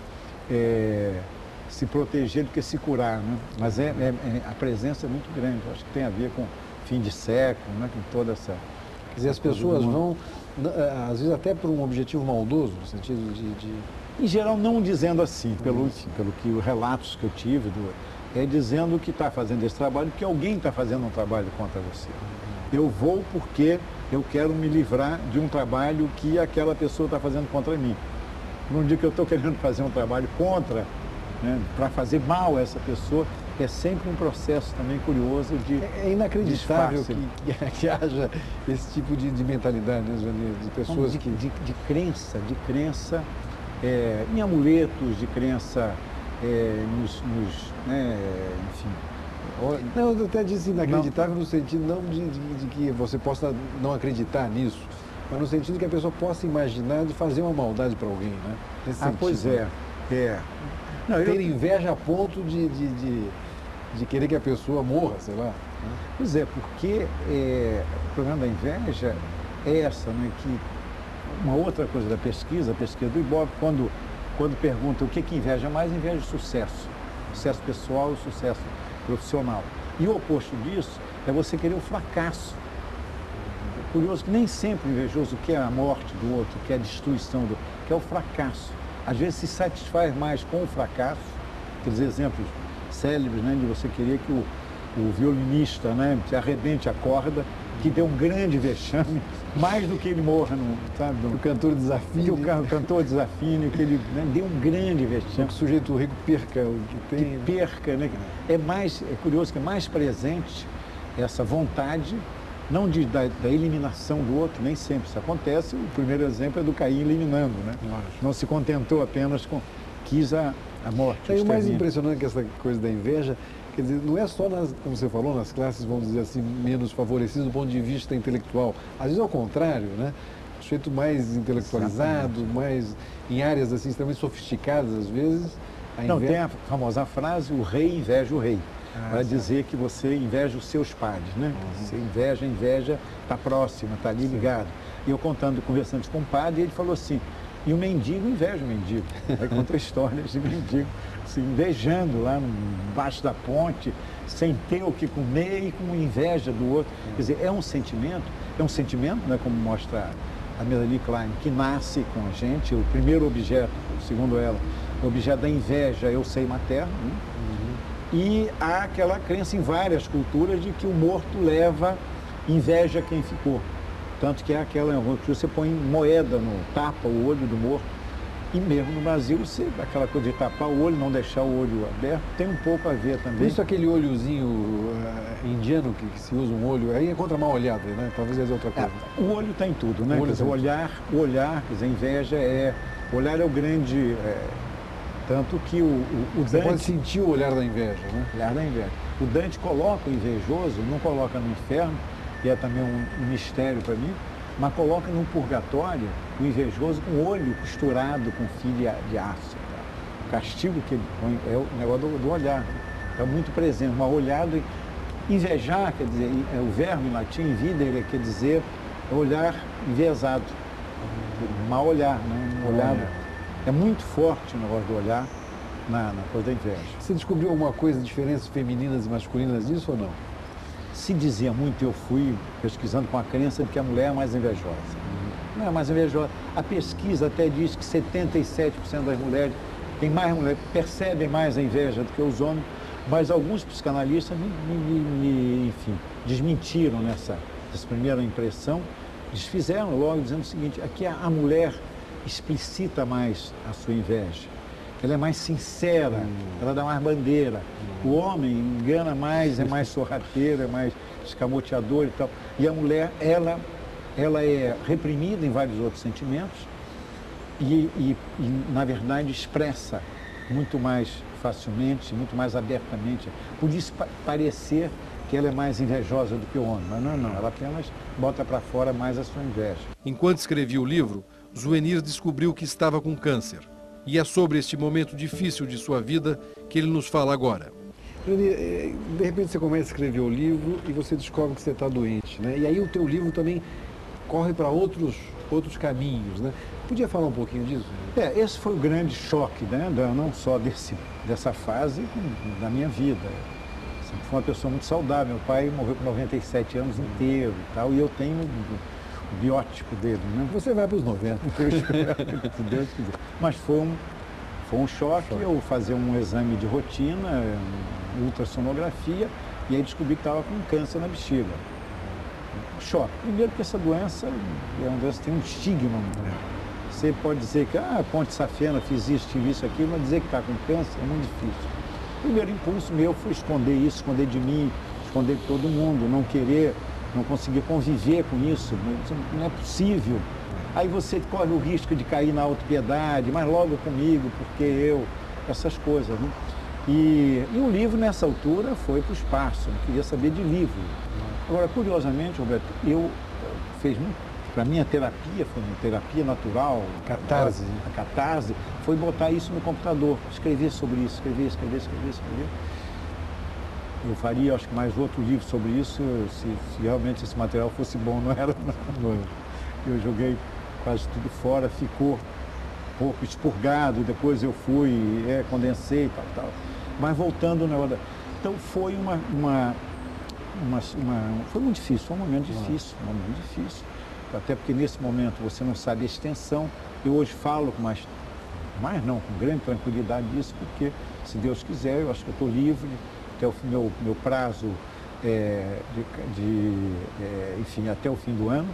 se proteger do que se curar, né? Mas a presença é muito grande, eu acho que tem a ver com fim de século, né? Com toda essa... Quer dizer, as pessoas vão, às vezes até por um objetivo maldoso, no sentido de... Em geral, não dizendo assim, pelo que os relatos que eu tive, dizendo que está fazendo esse trabalho, que alguém está fazendo um trabalho contra você. Eu vou porque eu quero me livrar de um trabalho que aquela pessoa está fazendo contra mim. Num dia que eu estou querendo fazer um trabalho contra, para fazer mal a essa pessoa, é sempre um processo também curioso de... É inacreditável que haja esse tipo de mentalidade, né, de pessoas de crença em amuletos, de crença enfim... Não, eu até disse inacreditável no sentido não de que você possa não acreditar nisso, mas no sentido que a pessoa possa imaginar de fazer uma maldade para alguém, né? Nesse sentido, pois né? Ter inveja a ponto de querer que a pessoa morra, sei lá. Né? Pois é, porque o problema da inveja é essa, né? Que uma outra coisa da pesquisa, a pesquisa do Ibope, quando quando perguntam o que inveja mais, inveja o sucesso. Sucesso pessoal e sucesso profissional. E o oposto disso é você querer o fracasso. É curioso que nem sempre o invejoso quer a morte do outro, quer a destruição do outro, quer o fracasso. Às vezes se satisfaz mais com o fracasso, aqueles exemplos célebres, né, de você querer que o violinista, né, te arrebente a corda, que dê um grande vexame, mais do que ele morra, sabe? Que o cantor desafine. Que o cantor desafine, que ele, né, dê um grande vexame. Que o sujeito rico perca o que tem. Que perca, né? É curioso que é mais presente essa vontade, não da eliminação do outro, nem sempre isso acontece. O primeiro exemplo é do Caim eliminando, né? Não se contentou apenas com, quis a morte. E o mais impressionante que essa coisa da inveja, quer dizer, não é só, como você falou, nas classes, vamos dizer assim, menos favorecidas do ponto de vista intelectual. Às vezes, ao contrário, né? O sujeito mais intelectualizado, mais em áreas assim, extremamente sofisticadas, às vezes, a inveja... Não, tem a famosa frase, o rei inveja o rei. Para dizer que você inveja os seus pares, né? Você inveja está próxima, está ali ligado. E eu conversando com o padre, ele falou assim, e o mendigo inveja o mendigo. Aí conta histórias de mendigo se invejando lá embaixo da ponte, sem ter o que comer e com inveja do outro. Quer dizer, é um sentimento, né, como mostra a Melanie Klein, que nasce com a gente. O primeiro objeto, segundo ela, o objeto da inveja é o seio materno, né? E há aquela crença em várias culturas de que o morto leva inveja a quem ficou. Tanto que é aquela que você põe moeda, tapa o olho do morto. E mesmo no Brasil, aquela coisa de tapar o olho, não deixar o olho aberto, tem um pouco a ver também. Isso aquele olhozinho indiano que se usa um olho, aí é contra a mal olhada, né? Talvez é outra coisa. O olho está em tudo, né? O olhar, quer dizer, inveja o olhar é o grande... Tanto que o Você Dante... pode sentir o olhar da inveja, né? O olhar da inveja. O Dante coloca o invejoso, não coloca no inferno, que é também um mistério para mim, mas coloca no purgatório o invejoso com o olho costurado com fio de aço. Tá? O castigo que ele põe é o negócio do olhar. Está muito presente, uma olhada. Invejar, quer dizer, o verbo em latim, invidere, quer dizer olhar enviesado. Mal olhar, né? Olhado. É muito forte o negócio do olhar na coisa da inveja. Você descobriu alguma coisa, diferenças femininas e masculinas disso ou não? Se dizia muito, eu fui pesquisando com a crença de que a mulher é mais invejosa. Não é mais invejosa. A pesquisa até diz que 77% das mulheres percebem mais a inveja do que os homens, mas alguns psicanalistas enfim, desmentiram nessa primeira impressão, desfizeram logo dizendo o seguinte, aqui a mulher explicita mais a sua inveja, ela é mais sincera, ela dá mais bandeira. O homem engana mais, é mais sorrateiro, é mais escamoteador e tal. E a mulher, ela é reprimida em vários outros sentimentos e na verdade, expressa muito mais facilmente, muito mais abertamente. Por isso parecer que ela é mais invejosa do que o homem, mas não, ela apenas bota para fora mais a sua inveja. Enquanto escrevia o livro, Zuenir descobriu que estava com câncer. E é sobre este momento difícil de sua vida que ele nos fala agora. De repente você começa a escrever o livro e você descobre que você está doente, né? E aí o teu livro também corre para outros caminhos, né? Podia falar um pouquinho disso? Esse foi o grande choque, né? Não só dessa fase, da minha vida. Sempre fui uma pessoa muito saudável. Meu pai morreu com 97 anos inteiro e tal, e eu tenho o biótipo dele, né? Você vai para os 90. Se Deus quiser. Mas foi um choque. Eu fazer um exame de rotina, ultrassonografia, e aí descobri que estava com câncer na bexiga. Choque. Primeiro porque essa doença é uma doença que tem um estigma. Você pode dizer que, ponte safena, fiz isso, tive isso, aquilo, mas dizer que está com câncer é muito difícil. O primeiro impulso meu foi esconder isso, esconder de mim, esconder de todo mundo, não querer, não conseguir conviver com isso, não é possível. Aí você corre o risco de cair na autopiedade, mas logo comigo, porque eu, essas coisas, né? E o livro, nessa altura, foi para o espaço, não queria saber de livro. Agora, curiosamente, Roberto, para mim a terapia foi uma terapia natural. Catarse. A catarse foi botar isso no computador, escrever sobre isso, escrever. Eu faria, acho que, mais outro livro sobre isso, se realmente esse material fosse bom, não era? Não. Eu joguei quase tudo fora, ficou pouco expurgado, depois eu fui, condensei, tal. Mas voltando na hora. Então foi foi muito difícil, foi um momento difícil, Até porque nesse momento você não sabe a extensão. Eu hoje falo com com grande tranquilidade disso, porque se Deus quiser, eu acho que eu estou livre até o meu prazo, enfim, até o fim do ano.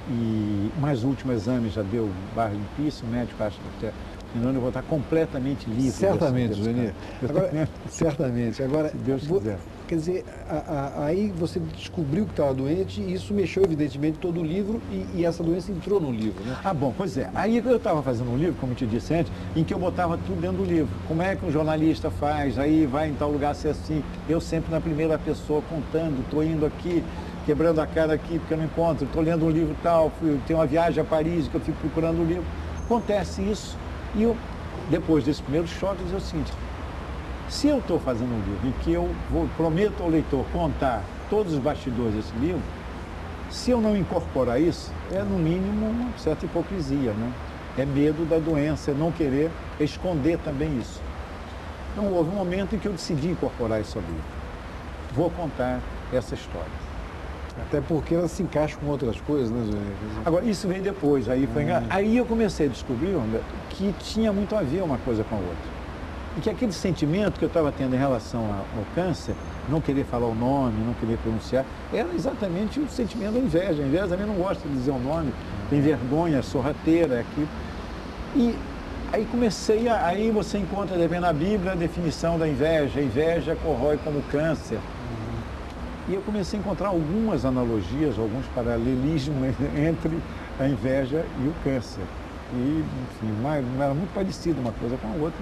E mais o último exame já deu barra limpíssima, o médico acha que até o ano eu vou estar completamente livre. Certamente, Johnny. Agora, certamente. Agora, se Deus quiser. Quer dizer, aí você descobriu que estava doente e isso mexeu evidentemente todo o livro e essa doença entrou no livro, né? Ah, bom, pois é. Aí eu estava fazendo um livro, como eu te disse antes, em que eu botava tudo dentro do livro. Como é que um jornalista faz? Aí vai em tal lugar ser assim. Eu sempre na primeira pessoa contando, estou indo aqui, quebrando a cara aqui porque eu não encontro, estou lendo um livro tal, tenho uma viagem a Paris que eu fico procurando o livro. Acontece isso e eu, depois desse primeiro choque, eu disse o seguinte: se eu estou fazendo um livro em que eu prometo ao leitor contar todos os bastidores desse livro, se eu não incorporar isso, é no mínimo uma certa hipocrisia, né? É medo da doença, é não querer esconder também isso. Então houve um momento em que eu decidi incorporar isso ao livro. Vou contar essa história. Até porque ela se encaixa com outras coisas, né, Zé? Agora, isso veio depois, aí eu comecei a descobrir, que tinha muito a ver uma coisa com a outra. E que aquele sentimento que eu estava tendo em relação ao câncer, não querer falar o nome, não querer pronunciar, era exatamente o sentimento da inveja. A inveja também não gosta de dizer o nome, tem vergonha, sorrateira, aquilo. E aí aí você encontra na Bíblia a definição da inveja. A inveja corrói como câncer. E eu comecei a encontrar algumas analogias, alguns paralelismos entre a inveja e o câncer. E, enfim, era muito parecido uma coisa com a outra.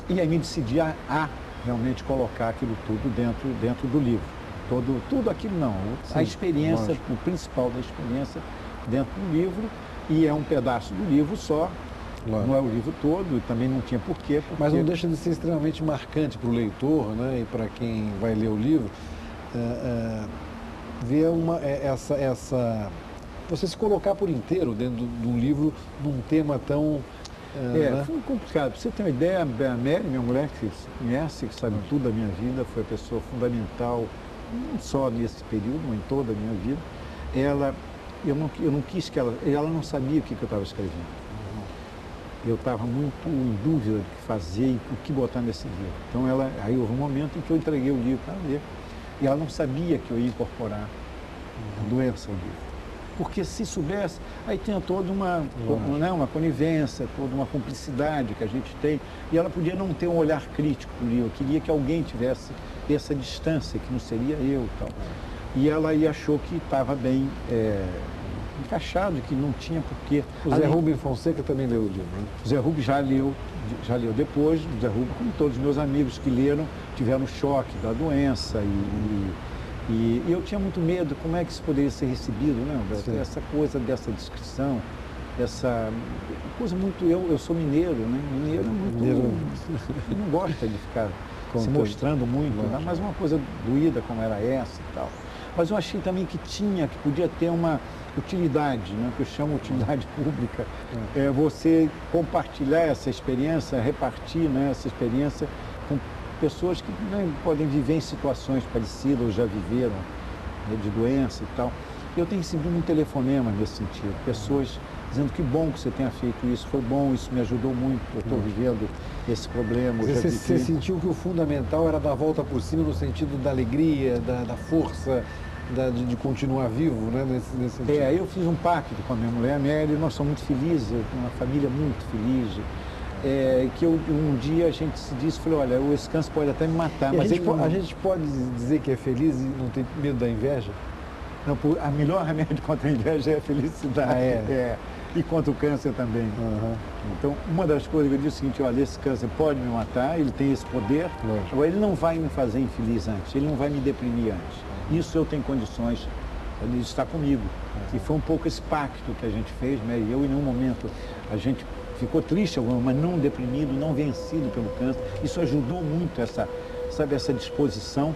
E aí me decidi a realmente colocar aquilo tudo dentro do livro. Tudo aquilo não. Sim, a experiência, lógico. O principal da experiência dentro do livro, e é um pedaço do livro só. Claro. Não é o livro todo, e também não tinha porquê. Mas não deixa de ser extremamente marcante para o leitor, né, e para quem vai ler o livro, ver você se colocar por inteiro dentro de um livro num tema tão... né? Foi complicado. Pra você ter uma ideia, a Mary, minha mulher, que se conhece, que sabe tudo da minha vida, foi a pessoa fundamental, não só nesse período, mas em toda a minha vida. Eu não quis que ela não sabia o que eu estava escrevendo. Eu estava muito em dúvida do que fazer e o que botar nesse livro. Então aí houve um momento em que eu entreguei o livro para ler. E ela não sabia que eu ia incorporar a doença ao livro. Porque se soubesse, aí tinha toda uma conivência, toda uma cumplicidade que a gente tem. E ela podia não ter um olhar crítico para o livro. Eu queria que alguém tivesse essa distância, que não seria eu e tal. E ela aí achou que estava bem encaixado, que não tinha porquê. O Zé Rubem Fonseca também leu o livro, né? O Zé Rubem já leu depois. O Zé Rubem, como todos os meus amigos que leram, tiveram choque da doença e eu tinha muito medo, como é que isso poderia ser recebido, né, Alberto? Essa coisa dessa descrição, essa coisa muito... Eu sou mineiro, né? Mineiro é muito... não gosta de ficar se mostrando muito, né? Mas uma coisa doída como era essa e tal. Mas eu achei também que podia ter uma utilidade, né, que eu chamo utilidade pública, você compartilhar essa experiência, repartir, né, essa experiência com pessoas que, né, podem viver em situações parecidas ou já viveram, né, de doença e tal. Eu tenho recebido um telefonema nesse sentido, pessoas dizendo que bom que você tenha feito isso, foi bom, isso me ajudou muito, eu estou vivendo esse problema. Você sentiu que o fundamental era dar a volta por cima no sentido da alegria, da força, de continuar vivo, né, nesse sentido. Eu fiz um pacto com a minha mulher, a Mary, nós somos muito felizes, uma família muito feliz, que um dia a gente se disse, falou, olha, esse câncer pode até me matar, mas a gente pode dizer que é feliz e não tem medo da inveja? Não, a melhor remédio contra a inveja é a felicidade. E contra o câncer também. Então, uma das coisas que eu disse é o seguinte, olha, esse câncer pode me matar, ele tem esse poder, agora ele não vai me fazer infeliz antes, ele não vai me deprimir antes. Isso eu tenho condições de estar comigo. E foi um pouco esse pacto que a gente fez, né? E eu, em nenhum momento, a gente ficou triste, mas não deprimido, não vencido pelo câncer. Isso ajudou muito essa disposição.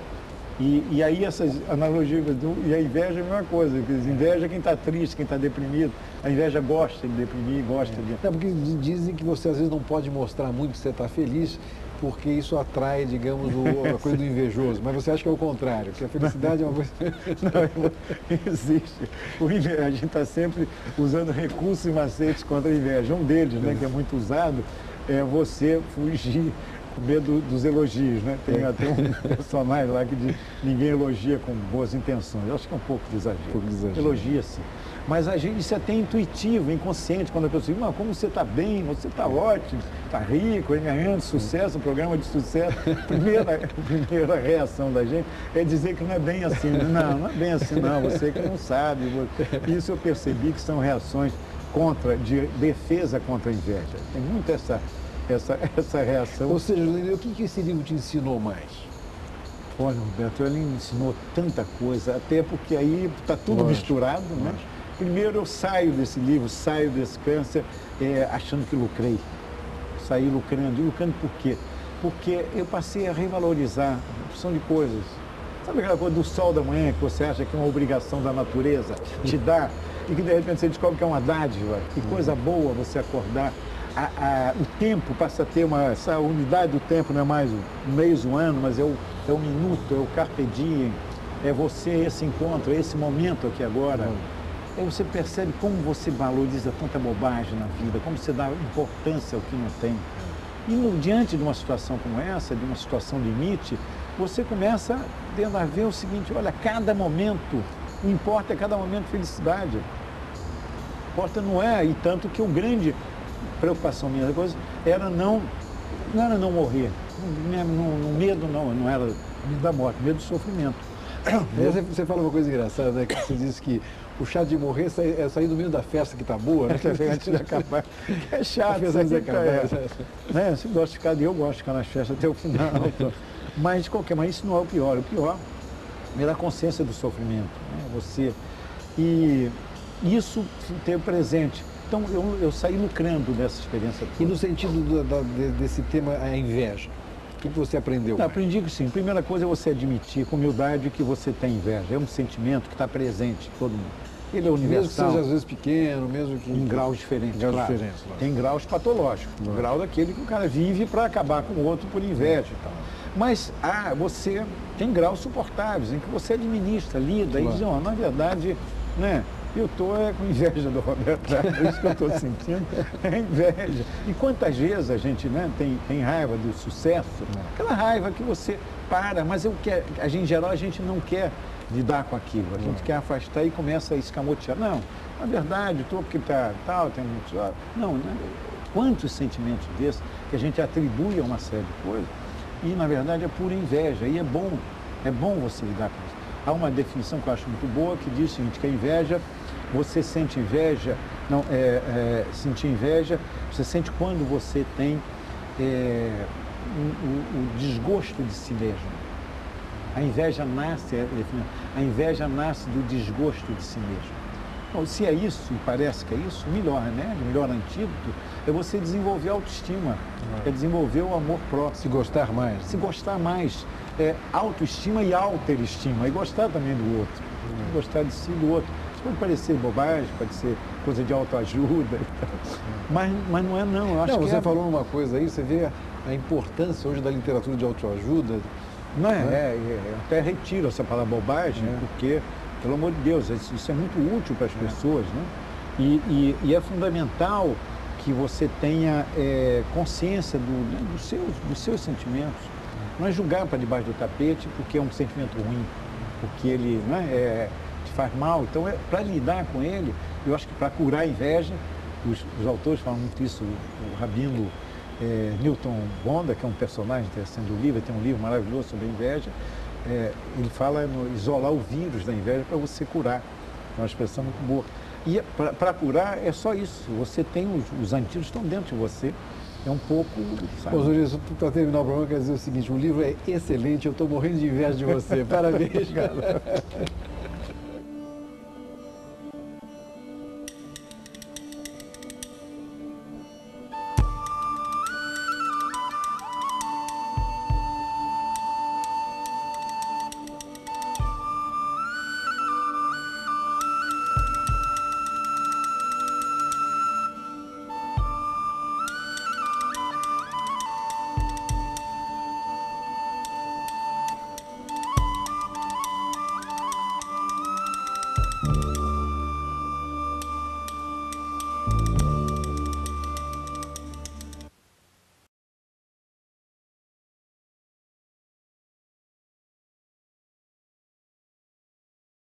E aí essas analogias, e a inveja é a mesma coisa, inveja é quem está triste, quem está deprimido, a inveja gosta de deprimir, gosta de... É porque dizem que você às vezes não pode mostrar muito que você está feliz, porque isso atrai, digamos, a coisa do invejoso, mas você acha que é o contrário, que a felicidade é uma coisa... Não, existe. A gente está sempre usando recursos e macetes contra a inveja. Um deles, né, que é muito usado, é você fugir com medo dos elogios, né? Tem até um personagem lá que diz ninguém elogia com boas intenções. Eu acho que é um pouco de exagero. Elogia sim. Mas a gente, isso é até intuitivo, inconsciente, quando a pessoa diz, mas como você está bem, você está ótimo, está rico, ganhando sucesso, um programa de sucesso. A primeira reação da gente é dizer que não é bem assim. Não é bem assim não, você que não sabe. Isso eu percebi que são reações de defesa contra a inveja. Tem muito essa reação. Ou seja, o que esse livro te ensinou mais? Olha, Roberto, ele me ensinou tanta coisa, até porque aí está tudo misturado, né? Primeiro eu saio desse livro, saio desse câncer achando que lucrei. Saí lucrando. E lucrando por quê? Porque eu passei a revalorizar a opção de coisas. Sabe aquela coisa do sol da manhã que você acha que é uma obrigação da natureza te dar e que de repente você descobre que é uma dádiva? Que coisa boa você acordar. O tempo passa a ter essa unidade do tempo, não é mais o mês, o ano, mas é o minuto, é o carpe diem, é você, esse encontro, é esse momento aqui agora. Aí você percebe como você valoriza tanta bobagem na vida, como você dá importância ao que não tem. E diante de uma situação como essa, de uma situação limite, você começa a ver o seguinte, olha, cada momento, o importa é cada momento de felicidade. O importa não é, e tanto que o grande preocupação minha coisa era não era não morrer, medo não era medo da morte, medo do sofrimento. Você fala uma coisa engraçada, né? Que você disse que o chato de morrer é sair do meio da festa que tá boa, né? Antes de acabar. É chato, antes de acabar. Né? Você gosta de ficar, eu gosto de ficar nas festas até o final. Mas de qualquer maneira, isso não é o pior. O pior é a consciência do sofrimento. Né? Você. E isso ter presente. Então eu saí lucrando dessa experiência toda. E no sentido desse tema, a inveja, o que você aprendeu? Aprendi que sim. Primeira coisa é você admitir com humildade que você tem inveja. É um sentimento que está presente em todo mundo. Ele é universal. Mesmo que seja às vezes pequeno, mesmo que... Em graus diferentes, claro. Tem graus patológicos. O grau daquele que o cara vive para acabar com o outro por inveja e tal. Mas você tem graus suportáveis, em que você administra, lida, e diz, na verdade, né? Eu estou com inveja do Roberto, é isso que eu estou sentindo, é inveja. E quantas vezes a gente tem raiva do sucesso, aquela raiva que você mas em geral a gente não quer lidar com aquilo, a gente quer afastar e começa a escamotear. Não, na verdade, estou porque está tal, tem muito... Não, quantos sentimentos desses que a gente atribui a uma série de coisas e na verdade é pura inveja, e é bom você lidar com isso. Há uma definição que eu acho muito boa que diz o seguinte, que a inveja, você sente inveja, sentir inveja, você sente quando você tem o desgosto de si mesmo. A inveja nasce do desgosto de si mesmo. Então, se é isso, e parece que é isso, o melhor remédio, o melhor antídoto é você desenvolver a autoestima, é desenvolver o amor próprio. Se gostar mais. Se gostar mais. Autoestima e autoestima, e gostar também do outro. Gostar de si e do outro. Isso pode parecer bobagem, pode ser coisa de autoajuda, mas não é não. Eu acho que você falou uma coisa aí, você vê a importância hoje da literatura de autoajuda. Não eu até retiro essa palavra bobagem, porque, pelo amor de Deus, isso é muito útil para as pessoas, né? E é fundamental que você tenha consciência dos seus sentimentos. Não é julgar para debaixo do tapete porque é um sentimento ruim, porque ele te faz mal. Então, para lidar com ele, eu acho que para curar a inveja, os autores falam muito isso, o rabino Newton Bonda, que é um personagem interessante do livro, tem um livro maravilhoso sobre a inveja, ele fala no isolar o vírus da inveja para você curar. É uma expressão muito boa. E para curar é só isso, você tem os antídotos estão dentro de você. É um pouco... Para terminar o programa, eu quero dizer o seguinte, o livro é excelente, eu estou morrendo de inveja de você. Parabéns, cara.